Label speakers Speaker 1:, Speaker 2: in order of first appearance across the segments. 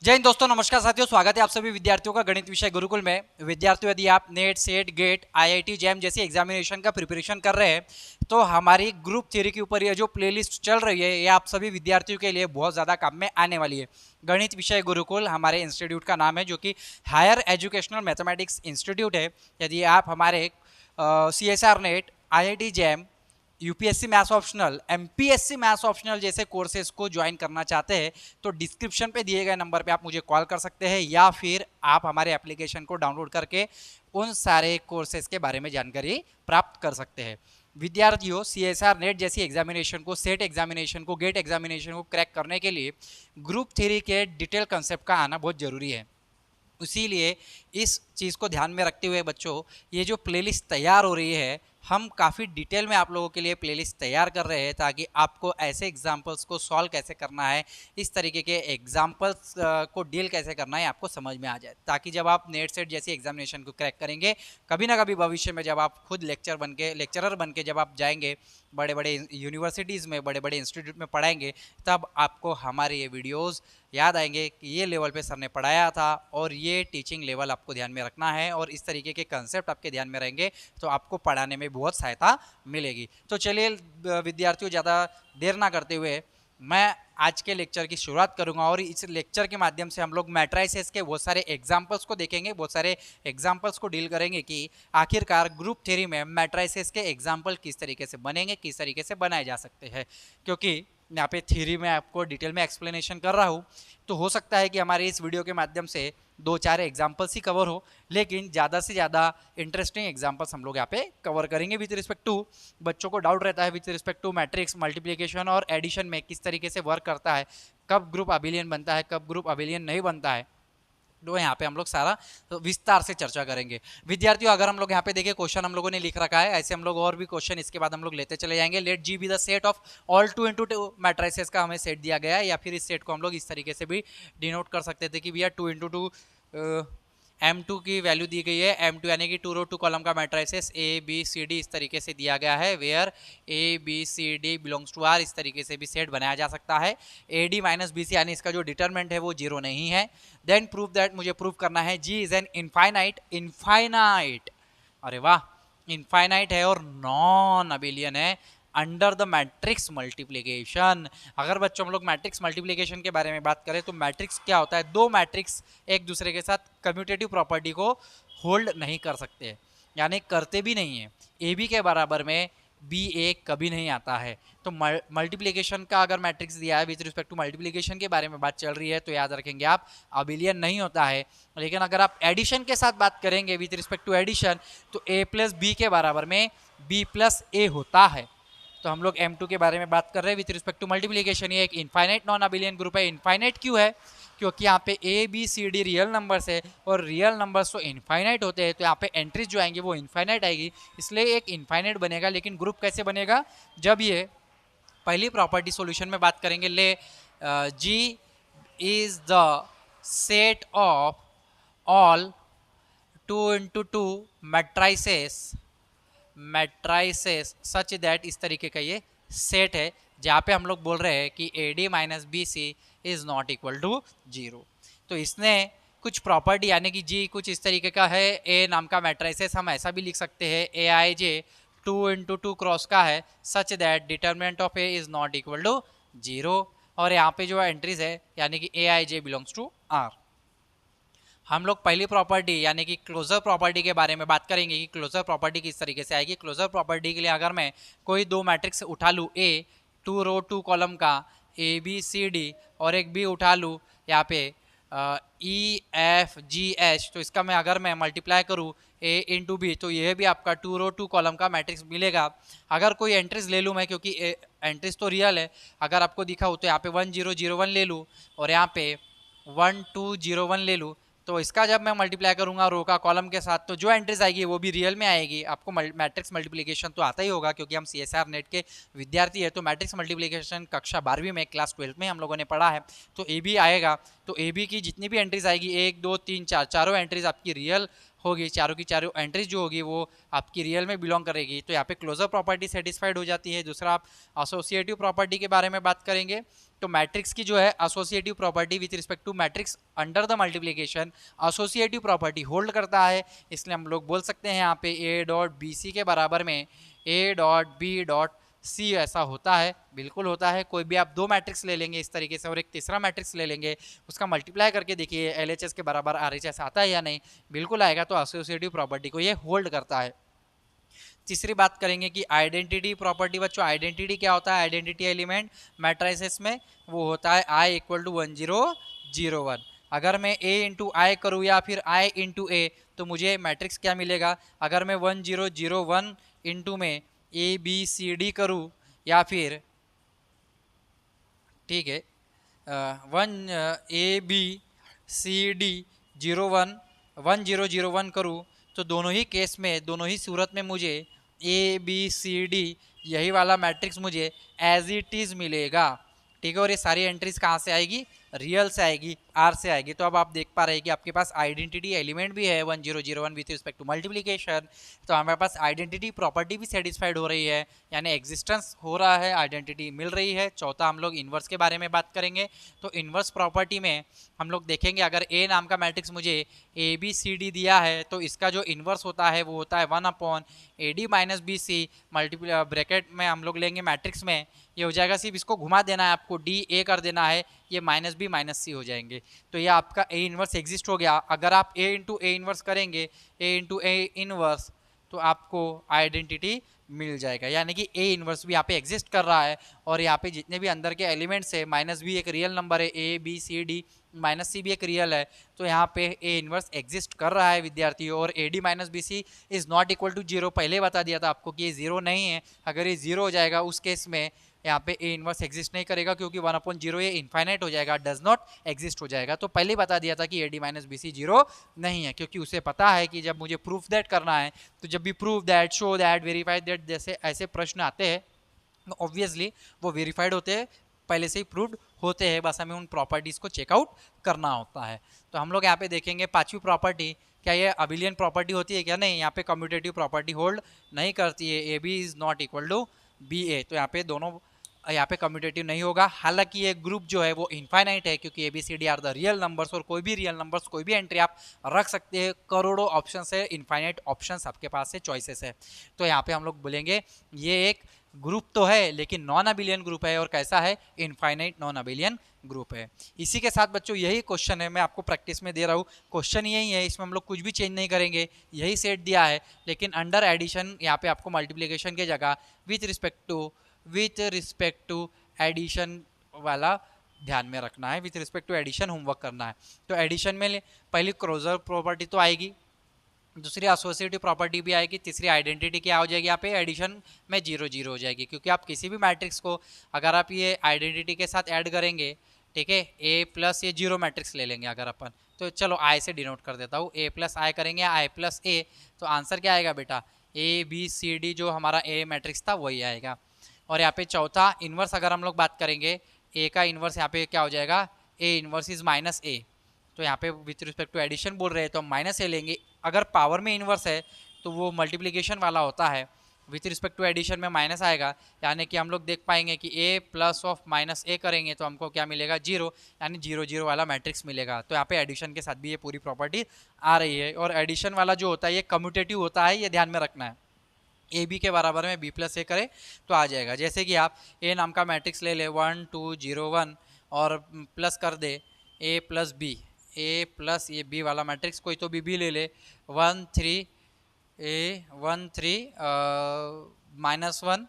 Speaker 1: जय हिंद दोस्तों, नमस्कार साथियों। स्वागत है आप सभी विद्यार्थियों का गणित विषय गुरुकुल में। विद्यार्थियों, यदि आप NET, SET, GATE, IIT, JAM जैसी एग्जामिनेशन का प्रिपरेशन कर रहे हैं तो हमारी ग्रुप थ्योरी के ऊपर ये जो प्लेलिस्ट चल रही है ये आप सभी विद्यार्थियों के लिए बहुत ज़्यादा काम में आने वाली है। गणित विषय गुरुकुल हमारे इंस्टीट्यूट का नाम है, जो कि हायर एजुकेशनल मैथमेटिक्स इंस्टीट्यूट है। यदि आप हमारे CSR net, IIT jam, UPSC maths optional, MPSC maths optional जैसे कोर्सेज को ज्वाइन करना चाहते हैं तो डिस्क्रिप्शन पे दिए गए नंबर पे आप मुझे कॉल कर सकते हैं, या फिर आप हमारे एप्लीकेशन को डाउनलोड करके उन सारे कोर्सेज के बारे में जानकारी प्राप्त कर सकते हैं। विद्यार्थियों, CSR नेट जैसी एग्जामिनेशन को, सेट एग्जामिनेशन को, गेट एग्जामिनेशन को क्रैक करने के लिए ग्रुप थ्योरी के डिटेल कंसेप्ट का आना बहुत ज़रूरी है। इसीलिए इस चीज़ को ध्यान में रखते हुए बच्चों, ये जो प्लेलिस्ट तैयार हो रही है, हम काफ़ी डिटेल में आप लोगों के लिए प्लेलिस्ट तैयार कर रहे हैं ताकि आपको ऐसे एग्जाम्पल्स को सॉल्व कैसे करना है, इस तरीके के एग्जाम्पल्स को डील कैसे करना है आपको समझ में आ जाए, ताकि जब आप नेट सेट जैसी एग्जामिनेशन को क्रैक करेंगे, कभी ना कभी भविष्य में जब आप खुद लेक्चरर बन के जब आप जाएंगे बड़े बड़े यूनिवर्सिटीज़ में, बड़े बड़े इंस्टीट्यूट में पढ़ाएंगे, तब आपको हमारे ये वीडियोज़ याद आएंगे कि ये लेवल पे सर ने पढ़ाया था और ये टीचिंग लेवल आपको ध्यान में रखना है, और इस तरीके के कंसेप्ट आपके ध्यान में रहेंगे तो आपको पढ़ाने में बहुत सहायता मिलेगी। तो चलिए विद्यार्थियों, ज़्यादा देर ना करते हुए मैं आज के लेक्चर की शुरुआत करूंगा, और इस लेक्चर के माध्यम से हम लोग मैट्राइसेस के बहुत सारे एग्जाम्पल्स को देखेंगे, बहुत सारे एग्जाम्पल्स को डील करेंगे कि आखिरकार ग्रुप थ्योरी में मैट्राइसेस के एग्जाम्पल किस तरीके से बनेंगे, किस तरीके से बनाए जा सकते हैं। क्योंकि यहाँ पे थ्योरी में आपको डिटेल में एक्सप्लेनेशन कर रहा हूँ, तो हो सकता है कि हमारे इस वीडियो के माध्यम से 2-4 एग्जाम्पल्स ही कवर हो, लेकिन ज़्यादा से ज़्यादा इंटरेस्टिंग एग्जाम्पल्स हम लोग यहाँ पे कवर करेंगे विथ रिस्पेक्ट टू, बच्चों को डाउट रहता है with respect to matrix, multiplication और एडिशन में किस तरीके से वर्क करता है, कब ग्रुप अबिलियन बनता है, कब ग्रुप अबिलियन नहीं बनता है, तो यहाँ पे हम लोग सारा तो विस्तार से चर्चा करेंगे। विद्यार्थियों, अगर हम लोग यहाँ पे देखें, क्वेश्चन हम लोगों ने लिख रखा है, ऐसे हम लोग और भी क्वेश्चन इसके बाद हम लोग लेते चले जाएंगे। Let G be the set of all 2 × 2 matrices का हमें सेट दिया गया है, या फिर इस सेट को हम लोग इस तरीके से भी डिनोट कर सकते थे कि भैया 2 × 2 M2 की वैल्यू दी गई है, M2 यानी कि 2 रो 2 कॉलम का मैट्रिसेस ABCD इस तरीके से दिया गया है, where ABCD belongs to R, इस तरीके से भी सेट बनाया जा सकता है। AD माइनस BC यानी इसका जो डिटरमिनेंट है वो 0 नहीं है। देन प्रूव दैट, मुझे प्रूव करना है G इज एन इनफाइनाइट, अरे वाह, इनफाइनाइट है और नॉन अबिलियन है अंडर द मैट्रिक्स मल्टीप्लिकेशन। अगर बच्चों हम लोग मैट्रिक्स मल्टीप्लिकेशन के बारे में बात करें तो मैट्रिक्स क्या होता है, दो मैट्रिक्स एक दूसरे के साथ कम्यूटेटिव प्रॉपर्टी को होल्ड नहीं कर सकते, यानी करते भी नहीं है। ए बी के बराबर में बी ए कभी नहीं आता है। तो मल्टीप्लिकेशन का अगर मैट्रिक्स दिया है, विद रिस्पेक्ट टू मल्टीप्लिकेशन के बारे में बात चल रही है, तो याद रखेंगे आप अबिलियन नहीं होता है। लेकिन अगर आप एडिशन के साथ बात करेंगे विद रिस्पेक्ट टू एडिशन, तो ए प्लस बी के बराबर में बी प्लस ए होता है। तो हम लोग M2 के बारे में बात कर रहे हैं विथ रिस्पेक्ट टू मल्टीप्लिकेशन। ये एक इनफाइनाइट नॉन अबिलियन ग्रुप है। इनफाइनाइट क्यों है? क्योंकि यहाँ पे ABCD रियल नंबर्स है, और रियल नंबर्स तो इनफाइनाइट होते हैं, तो यहाँ पे एंट्रीज जो आएंगी वो इनफाइनाइट आएगी, इसलिए एक इनफाइनाइट बनेगा। लेकिन ग्रुप कैसे बनेगा? जब ये पहली प्रॉपर्टी सॉल्यूशन में बात करेंगे, ले G is the set of all 2 × 2 matrices such that, इस तरीके का ये सेट है जहाँ पे हम लोग बोल रहे हैं कि AD minus BC is not equal to 0। तो इसने कुछ प्रॉपर्टी, यानी कि G कुछ इस तरीके का है, A नाम का मैट्राइसेस हम ऐसा भी लिख सकते हैं AIJ 2 × 2 क्रॉस का है, such that determinant of A is not equal to 0। और यहाँ पे जो एंट्रीज है यानी कि AIJ बिलोंग्स टू R। हम लोग पहली प्रॉपर्टी यानी कि क्लोजर प्रॉपर्टी के बारे में बात करेंगे कि क्लोजर प्रॉपर्टी किस तरीके से आएगी। क्लोजर प्रॉपर्टी के लिए अगर मैं कोई दो मैट्रिक्स उठा लूँ, A 2 रो 2 कॉलम का ABCD, और एक B उठा लूँ यहाँ पे EFGH, तो इसका अगर मैं मल्टीप्लाई करूँ A × B, तो यह भी आपका 2 रो 2 कॉलम का मैट्रिक्स मिलेगा। अगर कोई एंट्रीज ले लूँ मैं, क्योंकि एंट्रीज तो रियल है, अगर आपको दिखा हो तो यहाँ पे 1 0 0 1 ले लूँ, और यहाँ पे 1 2 0 1 ले लूँ, तो इसका जब मैं मल्टीप्लाई करूंगा रो का कॉलम के साथ, तो जो एंट्रीज आएगी वो भी रियल में आएगी। आपको मैट्रिक्स मल्टीप्लिकेशन तो आता ही होगा, क्योंकि हम CSR नेट के विद्यार्थी है, तो मैट्रिक्स मल्टीप्लिकेशन कक्षा 12वीं में, क्लास 12 में हम लोगों ने पढ़ा है। तो AB आएगा, तो AB की जितनी भी एंट्रीज आएगी 1 2 3 4, चारों एंट्रीज आपकी रियल होगी, चारों की चारों एंट्रीज जो होगी वो आपकी रियल में बिलोंग करेगी, तो यहाँ पे क्लोजर प्रॉपर्टी सेटिस्फाइड हो जाती है। दूसरा आप एसोसिएटिव प्रॉपर्टी के बारे में बात करेंगे, तो मैट्रिक्स की जो है associative property with respect to matrix under the multiplication associative property hold करता है, इसलिए हम लोग बोल सकते हैं यहाँ पे ए डॉट बी सी के बराबर में A dot B dot C ऐसा होता है, बिल्कुल होता है। कोई भी आप दो मैट्रिक्स ले लेंगे इस तरीके से और एक तीसरा मैट्रिक्स ले लेंगे, उसका मल्टीप्लाई करके देखिए LHS के बराबर RHS आता है या नहीं, बिल्कुल आएगा, तो एसोसिएटिव प्रॉपर्टी को ये होल्ड करता है। तीसरी बात करेंगे कि आइडेंटिटी प्रॉपर्टी। बच्चों आइडेंटिटी क्या होता है? आइडेंटिटी एलिमेंट मैट्रिसेस में वो होता है I = 1001। अगर मैं A इंटू आई करूँ या फिर I इंटू ए, तो मुझे मैट्रिक्स क्या मिलेगा? अगर मैं 1001 इंटू में ABCD करूँ या फिर ठीक है 1001 करूँ, तो दोनों ही केस में, दोनों ही सूरत में मुझे ABCD यही वाला मैट्रिक्स मुझे एज इट इज़ मिलेगा, ठीक है। और ये सारी एंट्रीज कहाँ से आएगी? रियल से आएगी, R से आएगी। तो अब आप देख पा रहे हैं कि आपके पास आइडेंटिटी एलिमेंट भी है 1001 विथ रिस्पेक्ट टू मल्टीप्लिकेशन, तो हमारे पास आइडेंटिटी प्रॉपर्टी भी सेटिस्फाइड हो रही है, यानी एग्जिस्टेंस हो रहा है, आइडेंटिटी मिल रही है। चौथा हम लोग इन्वर्स के बारे में बात करेंगे, तो इन्वर्स प्रॉपर्टी में हम लोग देखेंगे अगर A नाम का मैट्रिक्स मुझे ABCD दिया है, तो इसका जो इन्वर्स होता है वो होता है 1/AD - BC मल्टीप्लाई ब्रैकेट में हम लोग लेंगे मैट्रिक्स में, ये हो जाएगा, सिर्फ इसको घुमा देना है आपको, DA कर देना है, ये -B - C हो जाएंगे, तो ये आपका A इन्वर्स एग्जिस्ट हो गया। अगर आप A इंटू A इन्वर्स करेंगे, A इंटू A इन्वर्स, तो आपको आइडेंटिटी मिल जाएगा, यानी कि A इन्वर्स भी यहाँ पे एग्जिस्ट कर रहा है। और यहाँ पे जितने भी अंदर के एलिमेंट्स है, -B एक रियल नंबर है, ABCD -C भी एक रियल है, तो यहाँ पे A इन्वर्स एग्जिस्ट कर रहा है विद्यार्थी। और AD - BC is not equal to 0, पहले बता दिया था आपको कि ये 0 नहीं है। अगर ये 0 हो जाएगा उस केस में यहाँ पे A इन्वर्स एग्जिस्ट नहीं करेगा, क्योंकि 1/0 ये इनफाइनाइट हो जाएगा, डज नॉट एग्जिस्ट हो जाएगा। तो पहले बता दिया था कि AD - BC 0 नहीं है, क्योंकि उसे पता है कि जब मुझे प्रूफ दैट करना है, तो जब भी proof that, show that, verify that जैसे ऐसे प्रश्न आते हैं, ऑब्वियसली वो वेरीफाइड होते हैं, पहले से ही प्रूव्ड होते हैं, बस हमें उन प्रॉपर्टीज़ को चेकआउट करना होता है। तो हम लोग यहाँ पे देखेंगे पांचवी प्रॉपर्टी, क्या ये अबिलियन प्रॉपर्टी होती है क्या? नहीं, यहाँ पे कम्यूटेटिव प्रॉपर्टी होल्ड नहीं करती है। AB is not equal to BA, तो यहाँ पे दोनों, यहाँ पे कम्यूटेटिव नहीं होगा। हालांकि ये ग्रुप जो है वो इनफाइनाइट है, क्योंकि ABCD are the real numbers, और कोई भी रियल नंबर्स, कोई भी एंट्री आप रख सकते हैं, करोड़ों ऑप्शन है, इनफाइनाइट ऑप्शन आपके पास है, चॉइसेस है। तो यहाँ पे हम लोग बोलेंगे ये एक ग्रुप तो है, लेकिन नॉन अबिलियन ग्रुप है, और कैसा है? इनफाइनाइट नॉन अबिलियन ग्रुप है। इसी के साथ बच्चों यही क्वेश्चन है, मैं आपको प्रैक्टिस में दे रहा हूँ, क्वेश्चन यही है, इसमें हम लोग कुछ भी चेंज नहीं करेंगे, यही सेट दिया है, लेकिन अंडर एडिशन यहाँ पे आपको मल्टीप्लिकेशन की जगह विथ रिस्पेक्ट टू एडिशन वाला ध्यान में रखना है, with respect to addition homework करना है। तो एडिशन में पहली क्लोजर प्रॉपर्टी तो आएगी, दूसरी एसोसिएटिव प्रॉपर्टी भी आएगी, तीसरी आइडेंटिटी क्या हो जाएगी? यहाँ पे एडिशन में 0 हो जाएगी, क्योंकि आप किसी भी मैट्रिक्स को अगर आप ये आइडेंटिटी के साथ ऐड करेंगे, ठीक है, A+ ये 0 मैट्रिक्स ले लेंगे अगर अपन, तो चलो I से डिनोट कर देता हूँ, A+I करेंगे, I+A, तो आंसर क्या आएगा बेटा? ABCD जो हमारा A मैट्रिक्स था वही आएगा। और यहाँ पे चौथा इन्वर्स अगर हम लोग बात करेंगे, A का इन्वर्स यहाँ पे क्या हो जाएगा? A इन्वर्स इज -A, तो यहाँ पे विथ रिस्पेक्ट टू एडिशन बोल रहे हैं तो हम -A लेंगे। अगर पावर में इन्वर्स है तो वो मल्टीप्लिकेशन वाला होता है, विथ रिस्पेक्ट टू एडिशन में माइनस आएगा, यानी कि हम लोग देख पाएंगे कि A+(-A) करेंगे तो हमको क्या मिलेगा? 0, यानी 0 वाला मैट्रिक्स मिलेगा। तो यहाँ पे एडिशन के साथ भी ये पूरी प्रॉपर्टी आ रही है। और एडिशन वाला जो होता है ये कम्यूटेटिव होता है, ये ध्यान में रखना है। AB के बराबर में B+A करें तो आ जाएगा। जैसे कि आप A नाम का मैट्रिक्स ले ले 1 2 0 1 और प्लस कर दे A+B, A+ये B वाला मैट्रिक्स कोई तो B ले ले 1 3 A 1 3 -1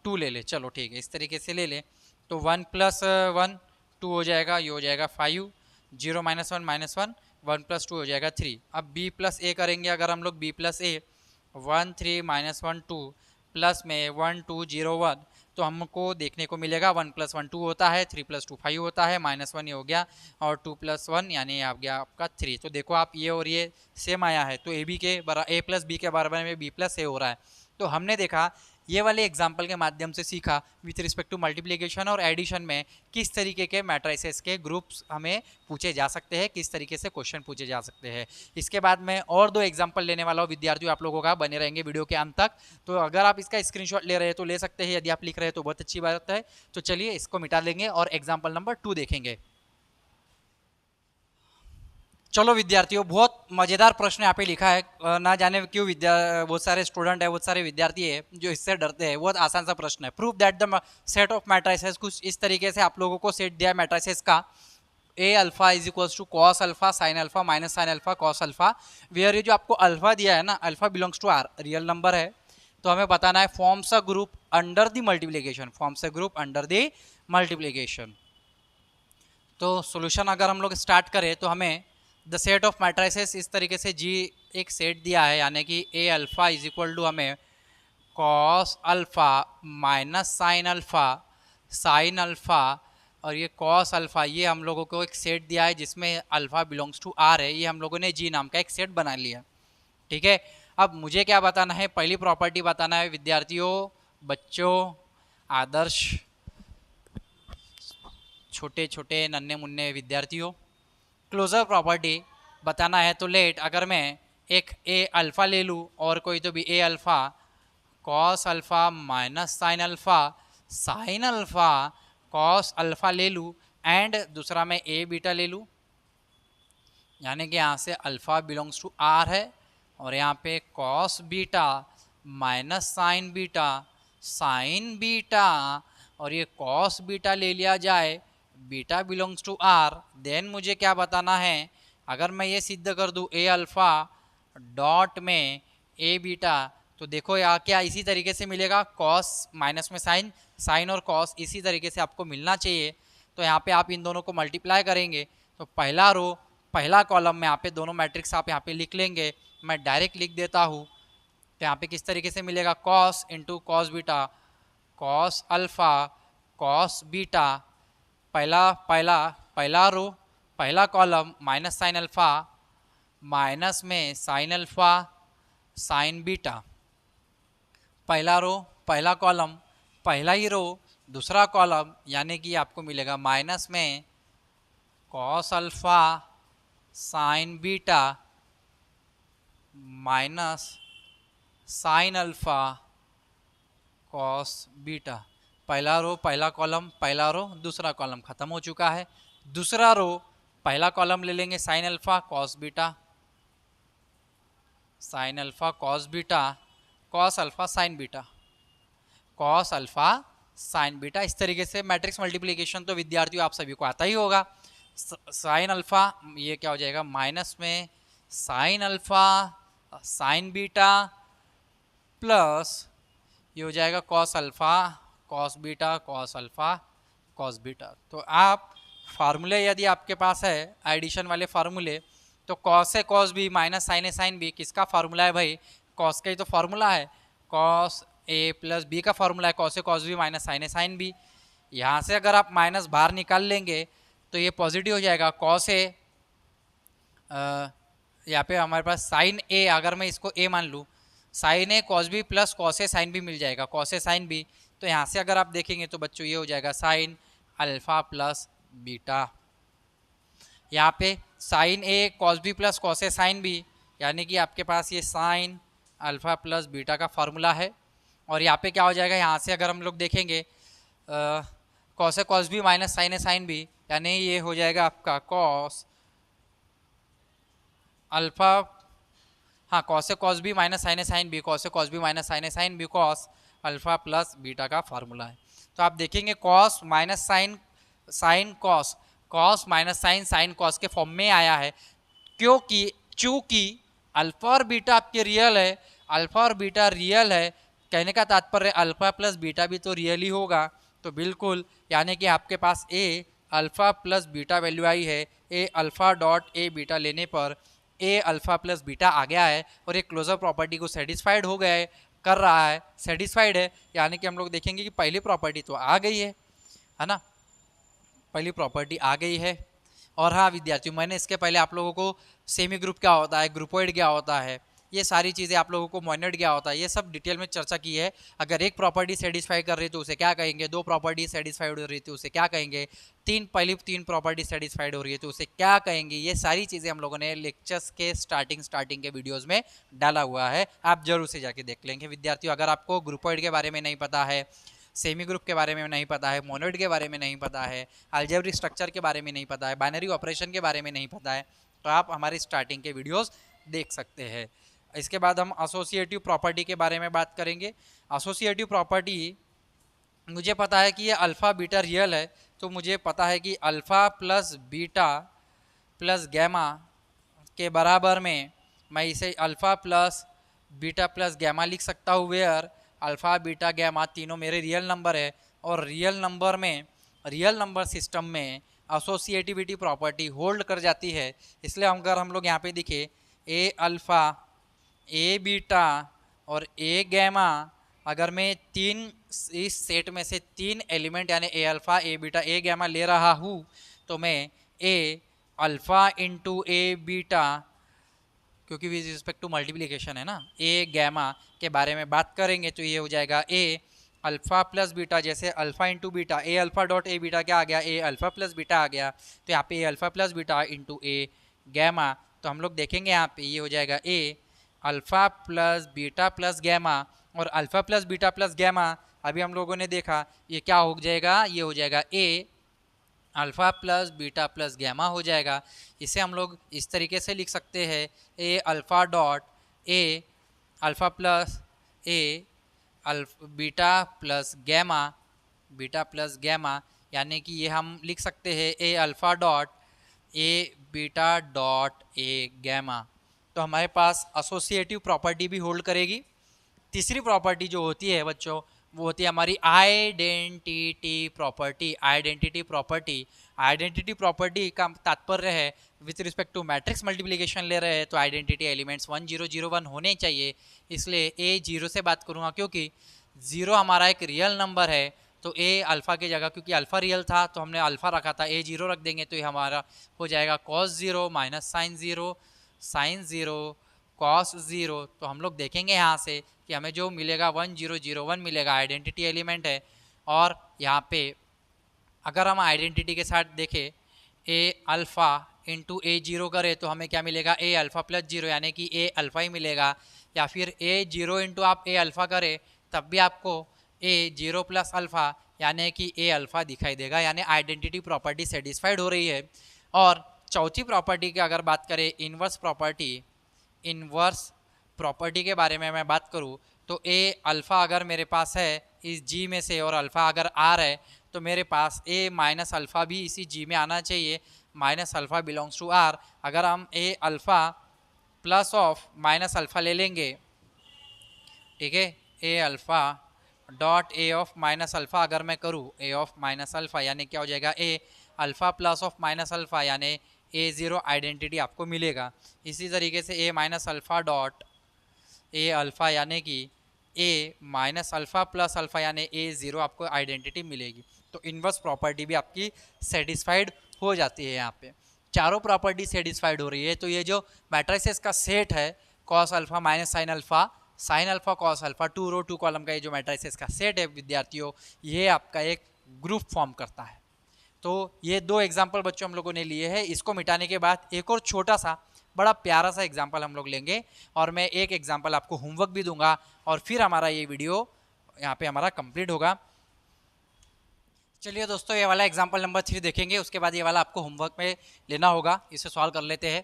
Speaker 1: 2 ले ले, चलो ठीक है, इस तरीके से ले ले। तो 1 + 1 2 हो जाएगा, ये हो जाएगा 5, 0 - 1 -1 1 + 2 हो जाएगा 3। अब B+A करेंगे अगर हम लोग B+A 1 3 -1 2 प्लस में 1 2 0 1, तो हमको देखने को मिलेगा 1 + 1 2 होता है, 3 + 2 5 होता है, -1 ये हो गया और 2 + 1 यानी आ गया आपका 3। तो देखो आप ये और ये सेम आया है, तो A+B के बराबर में B+A हो रहा है। तो हमने देखा ये वाले एग्जाम्पल के माध्यम से सीखा विथ रिस्पेक्ट टू मल्टीप्लिकेशन और एडिशन में किस तरीके के मैट्रिसेस के ग्रुप्स हमें पूछे जा सकते हैं, किस तरीके से क्वेश्चन पूछे जा सकते हैं। इसके बाद मैं और 2 एग्जाम्पल लेने वाला हूँ विद्यार्थियों, आप लोगों का बने रहेंगे वीडियो के अंत तक। तो अगर आप इसका स्क्रीनशॉट ले रहे हैं तो ले सकते हैं, यदि आप लिख रहे हैं तो बहुत अच्छी बात है। तो चलिए इसको मिटा लेंगे और एग्जाम्पल नंबर 2 देखेंगे। चलो विद्यार्थियों, बहुत मजेदार प्रश्न यहाँ पे लिखा है, ना जाने क्यों बहुत सारे स्टूडेंट है, बहुत सारे विद्यार्थी है जो इससे डरते हैं। बहुत आसान सा प्रश्न है। Prove that the set of matrices, कुछ इस तरीके से आप लोगों को सेट दिया है मैट्रिसेस का, A alpha is equals to cos alpha sine alpha minus sine alpha cos alpha, where ये जो आपको अल्फा दिया है ना, alpha belongs to R, real number है। तो हमें बताना है forms a group under the multiplication, forms a group under the multiplication. तो सोल्यूशन अगर हम लोग स्टार्ट करें तो हमें द सेट ऑफ मैट्रिसेस इस तरीके से जी एक सेट दिया है, यानी कि ए अल्फा इज इक्वल टू हमें cos alpha minus sine alpha और ये कॉस अल्फा, ये हम लोगों को एक सेट दिया है जिसमें अल्फा बिलोंग्स टू आर है। ये हम लोगों ने जी नाम का एक सेट बना लिया। ठीक है, अब मुझे क्या बताना है, पहली प्रॉपर्टी बताना है विद्यार्थियों, बच्चों, आदर्श छोटे छोटे नन्हे मुन्ने विद्यार्थियों, क्लोजर प्रॉपर्टी बताना है। तो लेट अगर मैं एक ए अल्फ़ा ले लूँ और कोई तो भी A alpha cos alpha minus sine alpha cos alpha ले लूँ, एंड दूसरा मैं ए बीटा ले लूँ, यानी कि यहाँ से अल्फ़ा बिलोंग्स टू आर है और यहाँ पे cos beta minus sine beta और ये कॉस बीटा ले लिया जाए, beta belongs to R. Then मुझे क्या बताना है, अगर मैं ये सिद्ध कर दूँ ए अल्फ़ा डॉट में ए बीटा, तो देखो यहाँ क्या इसी तरीके से मिलेगा, कॉस माइनस में साइन और कॉस इसी तरीके से आपको मिलना चाहिए। तो यहाँ पे आप इन दोनों को मल्टीप्लाई करेंगे तो पहला रो पहला कॉलम में यहाँ पे दोनों मैट्रिक्स आप यहाँ पे लिख लेंगे। मैं डायरेक्ट लिख देता हूँ, तो यहाँ पे किस तरीके से मिलेगा, cos into cos beta cos alpha cos beta, पहला रो पहला column minus sine alpha minus में साइन अल्फ़ा साइन बीटा, पहला रो पहला कॉलम पहला ही रो दूसरा कॉलम, यानी कि आपको मिलेगा माइनस में cos alpha sine beta minus sine alpha cos beta. पहला रो पहला कॉलम पहला रो दूसरा कॉलम खत्म हो चुका है। दूसरा रो पहला कॉलम ले लेंगे sign alpha cos beta sine alpha cos beta cos alpha sine beta cos alpha sine beta. इस तरीके से मैट्रिक्स मल्टीप्लिकेशन तो विद्यार्थियों आप सभी को आता ही होगा। साइन अल्फ़ा ये क्या हो जाएगा, माइनस में sine alpha sine beta plus ये हो जाएगा cos alpha cos beta cos alpha cos beta. तो आप फार्मूले यदि आपके पास है एडिशन वाले फार्मूले, तो कॉस है कॉस बी माइनस साइन है साइन बी, किसका फार्मूला है भाई, कॉस का ही तो फार्मूला है, कॉस ए प्लस बी का फार्मूला है cos A cos B minus sign है साइन बी। यहाँ से अगर आप माइनस बाहर निकाल लेंगे तो ये पॉजिटिव हो जाएगा, कॉस ए यहाँ पे हमारे पास साइन ए, अगर मैं इसको ए मान लूँ, sign A cos B plus cos A sine B मिल जाएगा, कॉस ए साइन बी। तो यहाँ से अगर आप देखेंगे तो बच्चों ये हो जाएगा साइन अल्फ़ा प्लस बीटा, यहाँ पे sign A cos B plus cos A sine B, यानी कि आपके पास ये साइन अल्फ़ा प्लस बीटा का फार्मूला है। और यहाँ पे क्या हो जाएगा, यहाँ से अगर हम लोग देखेंगे cos A cos B minus sine A sine B, यानी ये हो जाएगा आपका कॉस अल्फ़ा, हाँ cos A cos B minus sine A sine B, cos A cos B minus sine A sine B cos alpha plus beta का formula है। तो आप देखेंगे cos minus sine sine cos, cos minus sine cos के form में आया है, क्योंकि चूंकि अल्फ़ा और बीटा आपके रियल है, अल्फ़ा और बीटा रियल है, कहने का तात्पर्य अल्फ़ा प्लस बीटा भी तो रियल ही होगा। तो बिल्कुल, यानी कि आपके पास ए अल्फ़ा प्लस बीटा वैल्यू आई है, A alpha dot A beta लेने पर ए अल्फ़ा प्लस बीटा आ गया है और एक क्लोजर प्रॉपर्टी को सेटिस्फाइड हो गया है, कर रहा है, सेटिस्फाइड है, यानी कि हम लोग देखेंगे कि पहली प्रॉपर्टी तो आ गई है ना, पहली प्रॉपर्टी आ गई है। और हाँ विद्यार्थियों, मैंने इसके पहले आप लोगों को सेमी ग्रुप क्या होता है, ग्रुपोइड क्या होता है, ये सारी चीज़ें आप लोगों को मोनेड क्या होता है ये सब डिटेल में चर्चा की है। अगर एक प्रॉपर्टी सेटिस्फाई कर रही है तो उसे क्या कहेंगे, दो प्रॉपर्टी सेटिस्फाइड हो रही है तो उसे क्या कहेंगे, पहली तीन प्रॉपर्टी सेटिस्फाइड हो रही है तो उसे क्या कहेंगे। ये सारी चीज़ें हम लोगों ने लेक्चर्स के स्टार्टिंग के वीडियोज़ में डाला हुआ है, आप जरूर से जाके देख लेंगे विद्यार्थियों। अगर आपको ग्रुपॉइड के बारे में नहीं पता है, सेमी ग्रुप के बारे में नहीं पता है, मोनोइड के बारे में नहीं पता है, अलजेब्रिक स्ट्रक्चर के बारे में नहीं पता है, बाइनरी ऑपरेशन के बारे में नहीं पता है, तो आप हमारी स्टार्टिंग के वीडियोस देख सकते हैं। इसके बाद हम एसोसिएटिव प्रॉपर्टी के बारे में बात करेंगे। एसोसिएटिव प्रॉपर्टी, मुझे पता है कि ये अल्फ़ा बीटा रियल है, तो मुझे पता है कि alpha plus beta plus gamma के बराबर में मैं इसे alpha plus beta plus gamma लिख सकता हूँ, वेयर अल्फ़ा बीटा गैमा तीनों मेरे रियल नंबर है। और रियल नंबर सिस्टम में एसोसिएटिविटी प्रॉपर्टी होल्ड कर जाती है। इसलिए अगर हम लोग यहाँ पे दिखे ए अल्फ़ा, ए बीटा और ए गैमा, अगर मैं तीन इस सेट में से तीन एलिमेंट यानी ए अल्फ़ा, ए बीटा, ए गैमा ले रहा हूँ, तो मैं ए अल्फ़ा इंटू ए बीटा, क्योंकि विद रिस्पेक्ट टू मल्टीप्लिकेशन है ना, ए गैमा के बारे में बात करेंगे तो ये हो जाएगा ए अल्फ़ा प्लस बीटा, जैसे alpha into beta, A alpha dot A beta क्या आ गया, ए अल्फ़ा प्लस बीटा आ गया। तो यहाँ पे A alpha plus beta into A gamma, तो हम लोग देखेंगे यहाँ पे ये हो जाएगा A alpha plus beta plus gamma, और alpha plus beta plus gamma अभी हम लोगों ने देखा ये क्या हो जाएगा, ये हो जाएगा A alpha plus beta plus gamma हो जाएगा। इसे हम लोग इस तरीके से लिख सकते हैं A alpha dot A alpha plus A beta plus gamma, यानी कि ये हम लिख सकते हैं A alpha dot A beta dot A gamma. तो हमारे पास एसोसिएटिव प्रॉपर्टी भी होल्ड करेगी। तीसरी प्रॉपर्टी जो होती है बच्चों, वो होती है हमारी आइडेंटिटी प्रॉपर्टी का तात्पर्य है with respect to matrix multiplication ले रहे हैं तो आइडेंटिटी एलिमेंट्स 1 0 0 1 होने चाहिए। इसलिए ए 0 से बात करूँगा, क्योंकि 0 हमारा एक रियल नंबर है, तो ए अल्फ़ा की जगह, क्योंकि अल्फ़ा रियल था तो हमने अल्फ़ा रखा था, ए 0 रख देंगे तो ये हमारा हो जाएगा cos 0 माइनस साइन 0 cos 0। तो हम लोग देखेंगे यहाँ से कि हमें जो मिलेगा 1 0 0 1 मिलेगा, आइडेंटिटी एलिमेंट है। और यहाँ पे अगर हम आइडेंटिटी के साथ देखें ए अल्फ़ा इंटू ए 0 करें तो हमें क्या मिलेगा, ए अल्फ़ा प्लस 0, यानी कि ए अल्फ़ा ही मिलेगा। या फिर ए 0 इंटू आप ए अल्फ़ा करें तब भी आपको ए 0 प्लस अल्फ़ा यानी कि ए अल्फ़ा दिखाई देगा, यानी आइडेंटिटी प्रॉपर्टी सेटिस्फाइड हो रही है। और चौथी प्रॉपर्टी की अगर बात करें इन्वर्स प्रॉपर्टी के बारे में मैं बात करूँ तो ए अल्फ़ा अगर मेरे पास है इस जी में से और अल्फ़ा अगर आर है तो मेरे पास ए माइनस अल्फ़ा भी इसी जी में आना चाहिए, minus alpha belongs to R. अगर हम A alpha plus of minus alpha ले लेंगे, ठीक है, A alpha dot A of minus alpha अगर मैं करूँ ए ऑफ माइनस अल्फ़ा, यानी क्या हो जाएगा A alpha plus of minus alpha, यानी ए 0 आइडेंटिटी आपको मिलेगा। इसी तरीके से A minus alpha dot A alpha, यानी कि A minus alpha plus alpha, यानी ए 0 आपको आइडेंटिटी मिलेगी। तो इन्वर्स प्रॉपर्टी भी आपकी सेटिस्फाइड हो जाती है। यहाँ पे चारों प्रॉपर्टी सेटिस्फाइड हो रही है, तो ये जो मैट्रिसेस का सेट है cos alpha minus sine alpha cos alpha, 2 row 2 column का ये जो मैट्रिसेस का सेट है विद्यार्थियों, ये आपका एक ग्रुप फॉर्म करता है। तो ये दो एग्जाम्पल बच्चों हम लोगों ने लिए हैं। इसको मिटाने के बाद एक और छोटा सा बड़ा प्यारा सा एग्जाम्पल हम लोग लेंगे, और मैं एक एग्जाम्पल आपको होमवर्क भी दूंगा, और फिर हमारा ये वीडियो यहाँ पे हमारा कंप्लीट होगा। चलिए दोस्तों, ये वाला एग्जाम्पल नंबर 3 देखेंगे, उसके बाद ये वाला आपको होमवर्क में लेना होगा। इसे सॉल्व कर लेते हैं।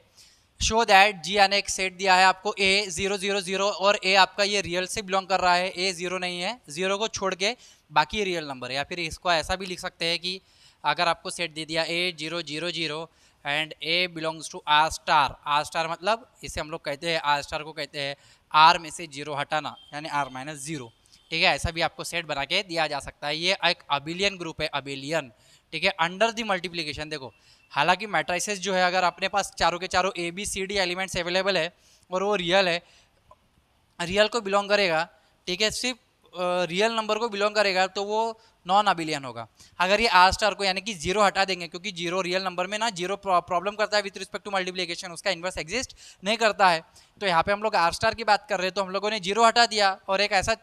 Speaker 1: शो दैट जी यानी एक सेट दिया है आपको ए 0 0 0, और ए आपका ये रियल से बिलोंग कर रहा है, ए 0 नहीं है, 0 को छोड़ के बाकी रियल नंबर है। या फिर इसको ऐसा भी लिख सकते हैं कि अगर आपको सेट दे दिया A 0 0 0 and A belongs to R star मतलब इसे हम लोग कहते हैं, आर स्टार को कहते हैं आर में से 0 हटाना, यानी आर माइनस 0, ठीक है। ऐसा भी आपको सेट बना के दिया जा सकता है। ये एक अबिलियन ग्रुप है, अबिलियन, ठीक है, अंडर द मल्टीप्लिकेशन। देखो, हालांकि मैट्रिसेस जो है अगर अपने पास चारों के चारों A B C D elements available है और वो रियल है, रियल को बिलोंग करेगा, ठीक है, सिर्फ रियल नंबर को बिलोंग करेगा तो वो नॉन अबिलियन होगा। अगर ये आर स्टार को यानी कि जीरो हटा देंगे, क्योंकि जीरो रियल नंबर में ना जीरो प्रॉब्लम करता है विथ रिस्पेक्ट टू मल्टीप्लिकेशन, उसका इन्वर्स एग्जिस्ट नहीं करता है। तो यहाँ पे हम लोग आर स्टार की बात कर रहे हैं तो हम लोगों ने जीरो हटा दिया और एक ऐसा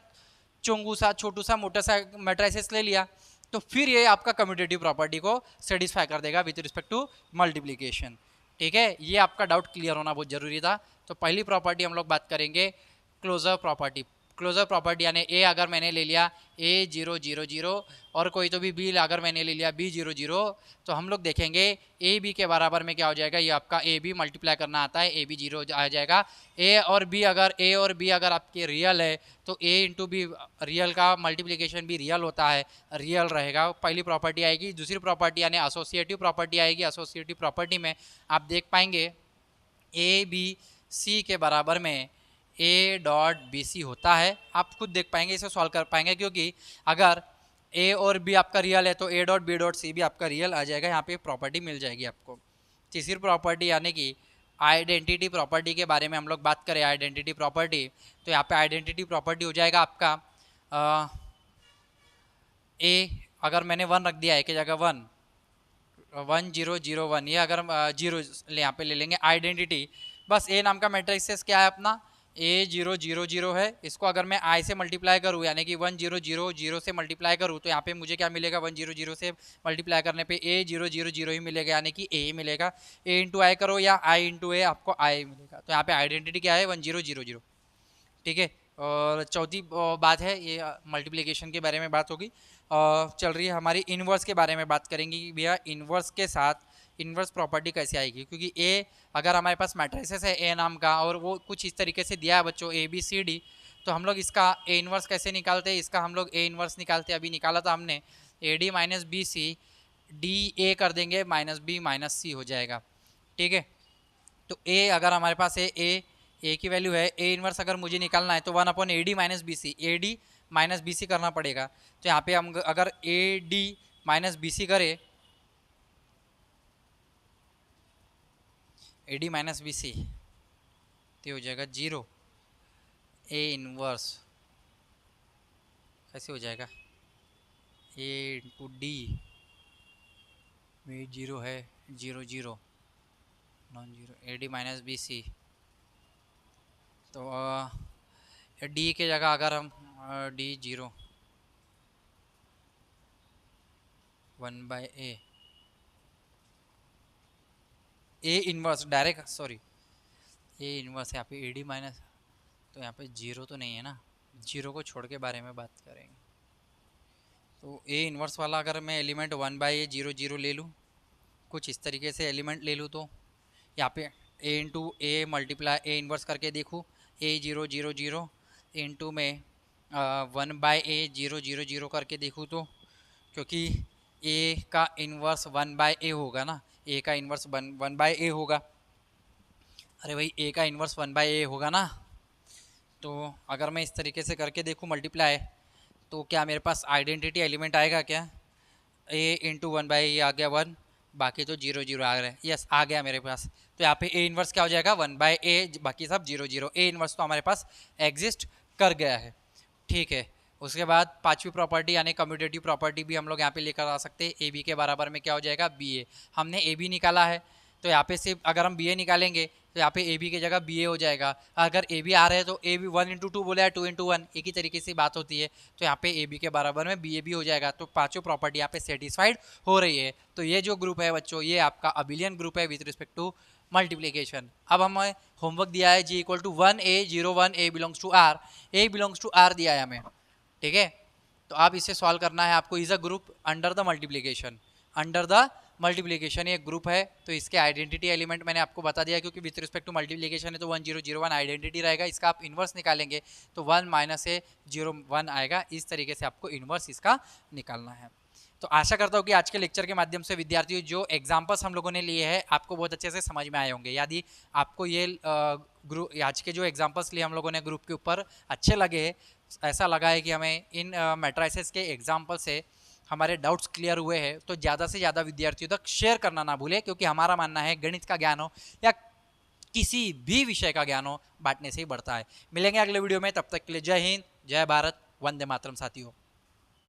Speaker 1: चुंगू सा छोटू सा मोटा सा मैट्रिसेस ले लिया, तो फिर ये आपका कम्यूटेटिव प्रॉपर्टी को सेटिस्फाई कर देगा विथ रिस्पेक्ट टू मल्टीप्लिकेशन। ठीक है, ये आपका डाउट क्लियर होना बहुत जरूरी था। तो पहली प्रॉपर्टी हम लोग बात करेंगे क्लोजर प्रॉपर्टी। क्लोजर प्रॉपर्टी यानी ए अगर मैंने ले लिया ए 0 0 0 और कोई तो भी बी अगर मैंने ले लिया बी 0 0, तो हम लोग देखेंगे ए बी के बराबर में क्या हो जाएगा, ये आपका ए बी मल्टीप्लाई करना आता है, ए बी 0 आ जाएगा। ए और बी अगर आपके रियल है तो ए इंटू बी रियल का मल्टीप्लिकेशन भी रियल होता है, रियल रहेगा, पहली प्रॉपर्टी आएगी। दूसरी प्रॉपर्टी यानी एसोसिएटिव प्रॉपर्टी आएगी। एसोसिएटिव प्रॉपर्टी में आप देख पाएंगे ए बी सी के बराबर में ए डॉट बी सी होता है। आप खुद देख पाएंगे, इसे सॉल्व कर पाएंगे, क्योंकि अगर ए और बी आपका रियल है तो A dot B dot C भी आपका रियल आ जाएगा, यहाँ पे प्रॉपर्टी मिल जाएगी आपको। तीसरी प्रॉपर्टी यानी कि आइडेंटिटी प्रॉपर्टी के बारे में हम लोग बात करें, आइडेंटिटी प्रॉपर्टी, तो यहाँ पे आइडेंटिटी प्रॉपर्टी हो जाएगा आपका ए अगर मैंने 1 रख दिया है की जगह 1 0 0 1, ये अगर 0 यहाँ पे ले लेंगे आइडेंटिटी, बस ए नाम का मैट्रिक्स क्या है अपना ए 0 0 0 है। इसको अगर मैं आई से मल्टीप्लाई करूँ यानी कि 1 0 0 0 से मल्टीप्लाई करूँ तो यहाँ पे मुझे क्या मिलेगा, 1 0 0 से मल्टीप्लाई करने पे ए 0 0 0 ही मिलेगा, यानी कि ए ही मिलेगा। ए इंटू आई करो या आई इंटू ए, आपको आई मिलेगा। तो यहाँ पे आइडेंटिटी क्या है 1 0 0 0। ठीक है, और चौथी बात है ये मल्टीप्लिकेशन के बारे में बात होगी, चल रही है हमारी इन्वर्स के बारे में बात करेंगे कि भैया इन्वर्स के साथ इन्वर्स प्रॉपर्टी कैसे आएगी। क्योंकि ए अगर हमारे पास मैट्रिसेस है ए नाम का और वो कुछ इस तरीके से दिया है बच्चों ए बी सी डी, तो हम लोग इसका ए इन्वर्स कैसे निकालते हैं, इसका हम लोग ए इन्वर्स निकालते हैं। अभी निकाला था हमने A D minus B C, D A कर देंगे माइनस बी माइनस सी हो जाएगा। ठीक है, तो ए अगर हमारे पास है ए की वैल्यू है, ए इन्वर्स अगर मुझे निकालना है तो 1 upon A D minus B C, A D minus B C करना पड़ेगा। तो यहाँ पे हम अगर A D minus B C करें, A D minus B C तो हो जाएगा 0, ए इनवर्स कैसे हो जाएगा ए इंटू डी में 0 है 0 0 non 0 A D minus B C, तो डी के जगह अगर हम D 0 1 by A inverse direct, sorry A inverse यहाँ पे ए डी माइनस, तो यहाँ पे 0 तो नहीं है ना, 0 को छोड़ के बारे में बात करेंगे। तो ए इन्वर्स वाला अगर मैं एलिमेंट 1 बाई ए 0 0 ले लूँ, कुछ इस तरीके से एलिमेंट ले लूँ, तो यहाँ पे ए into A multiply A inverse करके देखूँ ए 0 0 0 इंटू में 1 बाई ए 0 0 0 करके देखूँ, तो क्योंकि ए का इन्वर्स 1 बाई ए होगा ना, ए का इन्वर्स 1 बाई ए होगा, अरे भाई ए का इन्वर्स 1 बाई ए होगा ना। तो अगर मैं इस तरीके से करके देखूँ मल्टीप्लाई, तो क्या मेरे पास आइडेंटिटी एलिमेंट आएगा क्या, ए इंटू 1 बाई ए आ गया 1, बाकी तो 0 0 आ रहा है, यस आ गया मेरे पास। तो यहाँ पे ए इन्वर्स क्या हो जाएगा 1 बाई ए, बाकी सब 0 0, ए इन्वर्स तो हमारे पास एग्जिस्ट कर गया है। ठीक है, उसके बाद पांचवी प्रॉपर्टी यानी कम्यूटेटिव प्रॉपर्टी भी हम लोग यहाँ पे लेकर आ सकते हैं। ए बी के बराबर में क्या हो जाएगा बी ए, हमने ए बी निकाला है तो यहाँ पे सिर्फ अगर हम बी ए निकालेंगे तो यहाँ पे ए बी की जगह बी ए हो जाएगा। अगर ए बी आ रहे हैं तो ए बी 1 इंटू 2 बोला है 2 इंटू 1 एक ही तरीके से बात होती है, तो यहाँ पे ए बी के बराबर में बी ए भी हो जाएगा। तो पांचों प्रॉपर्टी यहाँ पे सेटिस्फाइड हो रही है। तो ये जो ग्रुप है बच्चों ये आपका अबिलियन ग्रुप है विथ रिस्पेक्ट टू मल्टीप्लिकेशन। अब हमें होमवर्क दिया है G equal to 1 A 0 1 A belongs to R, A belongs to R दिया है हमें। ठीक है, तो आप इसे सॉल्व करना है आपको। Is a group under the multiplication, under the multiplication एक ग्रुप है, तो इसके आइडेंटिटी एलिमेंट मैंने आपको बता दिया, क्योंकि विथ रिस्पेक्ट टू मल्टीप्लिकेशन है तो 1 0 0 1 आइडेंटिटी रहेगा। इसका आप इन्वर्स निकालेंगे तो 1 माइनस ए 0 1 आएगा। इस तरीके से आपको इन्वर्स इसका निकालना है। तो आशा करता हूँ कि आज के लेक्चर के माध्यम से विद्यार्थियों जो एग्जाम्पल्स हम लोगों ने लिए हैं आपको बहुत अच्छे से समझ में आए होंगे। यदि आपको ये ग्रुप आज के जो एग्जाम्पल्स लिए हम लोगों ने ग्रुप के ऊपर अच्छे लगे, ऐसा लगा है कि हमें इन मैट्रिसेस के एग्जाम्पल से हमारे डाउट्स क्लियर हुए हैं, तो ज़्यादा से ज़्यादा विद्यार्थियों तक शेयर करना ना भूलें, क्योंकि हमारा मानना है गणित का ज्ञान हो या किसी भी विषय का ज्ञान हो बांटने से ही बढ़ता है। मिलेंगे अगले वीडियो में, तब तक के लिए जय हिंद जय भारत। वंदे मातरम साथियों।